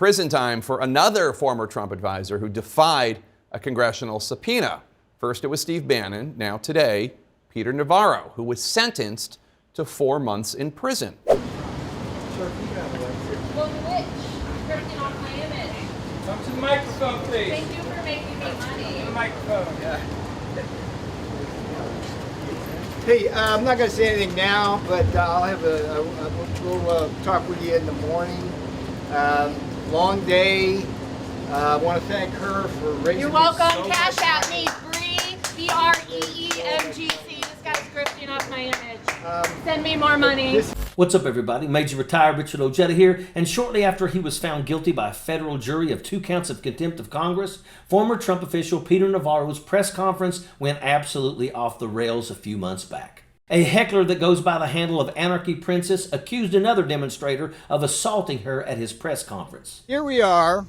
Prison time for another former Trump advisor who defied a congressional subpoena. First it was Steve Bannon, now today, Peter Navarro, who was sentenced to 4 months in prison. Well, which? Scripting off my image. Come to the microphone, please. Thank you for making me money. To the microphone. Yeah. Hey, I'm not going to say anything now, but I'll have we'll talk with you in the morning. Long day. I want to thank her for raising. You're welcome. Cash at me, Bree, BREEMGC. This guy's scripting off my image. Send me more money. What's up, everybody? Major retired Richard Ojeda here, and shortly after he was found guilty by a federal jury of 2 counts of contempt of Congress, former Trump official Peter Navarro's press conference went absolutely off the rails a few months back. A heckler that goes by the handle of Anarchy Princess accused another demonstrator of assaulting her at his press conference. Here we are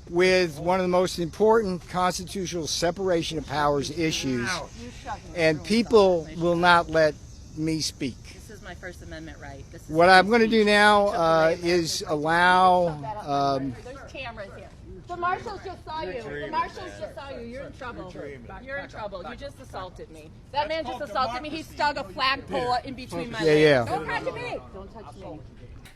with one of the most important constitutional separation of powers issues, and people will not let me speak. This is my First Amendment right. What I'm going to do now is allow. There's cameras here. The marshals just saw you. The marshals just saw you. You're in trouble. You're in trouble. You just assaulted me. That man just assaulted me. He stuck a flagpole in between my legs. Yeah. Don't touch me. Don't touch me.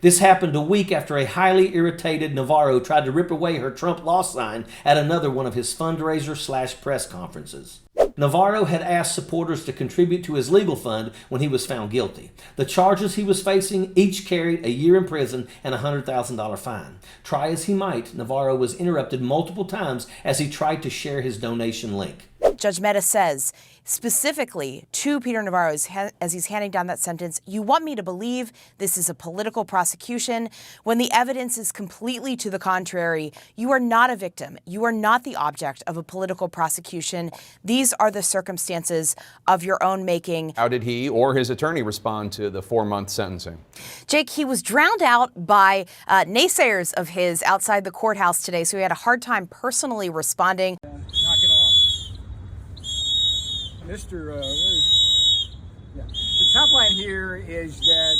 This happened a week after a highly irritated Navarro tried to rip away her Trump law sign at another one of his fundraiser/press conferences. Navarro had asked supporters to contribute to his legal fund when he was found guilty. The charges he was facing each carried a year in prison and a $100,000 fine. Try as he might, Navarro was interrupted multiple times as he tried to share his donation link. Judge Mehta says specifically to Peter Navarro as he's handing down that sentence, "You want me to believe this is a political prosecution when the evidence is completely to the contrary. You are not a victim. You are not the object of a political prosecution. These are the circumstances of your own making." How did he or his attorney respond to the 4-month sentencing? Jake, he was drowned out by naysayers of his outside the courthouse today, so he had a hard time personally responding. Knock it off. Mr. The top line here is that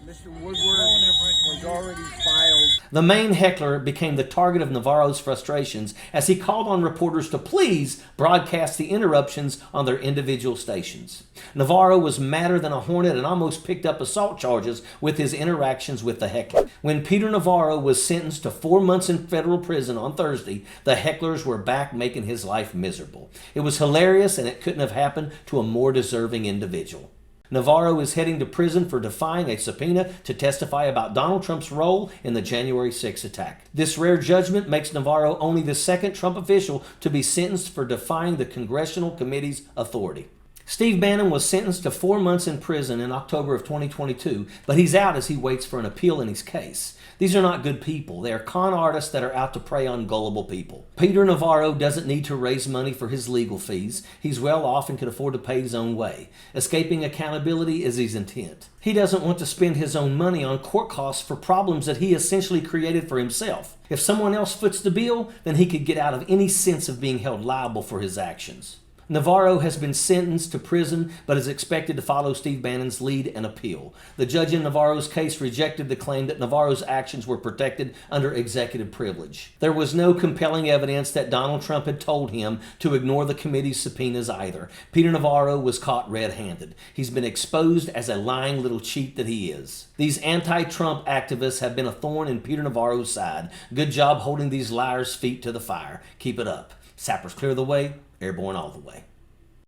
Mr. Woodward was already filed. The main heckler became the target of Navarro's frustrations as he called on reporters to please broadcast the interruptions on their individual stations. Navarro was madder than a hornet and almost picked up assault charges with his interactions with the heckler. When Peter Navarro was sentenced to 4 months in federal prison on Thursday, the hecklers were back making his life miserable. It was hilarious, and it couldn't have happened to a more deserving individual. Navarro is heading to prison for defying a subpoena to testify about Donald Trump's role in the January 6 attack. This rare judgment makes Navarro only the second Trump official to be sentenced for defying the congressional committee's authority. Steve Bannon was sentenced to 4 months in prison in October of 2022, but he's out as he waits for an appeal in his case. These are not good people. They are con artists that are out to prey on gullible people. Peter Navarro doesn't need to raise money for his legal fees. He's well off and can afford to pay his own way. Escaping accountability is his intent. He doesn't want to spend his own money on court costs for problems that he essentially created for himself. If someone else foots the bill, then he could get out of any sense of being held liable for his actions. Navarro has been sentenced to prison, but is expected to follow Steve Bannon's lead and appeal. The judge in Navarro's case rejected the claim that Navarro's actions were protected under executive privilege. There was no compelling evidence that Donald Trump had told him to ignore the committee's subpoenas either. Peter Navarro was caught red-handed. He's been exposed as a lying little cheat that he is. These anti-Trump activists have been a thorn in Peter Navarro's side. Good job holding these liars' feet to the fire. Keep it up. Sappers clear the way. Airborne all the way.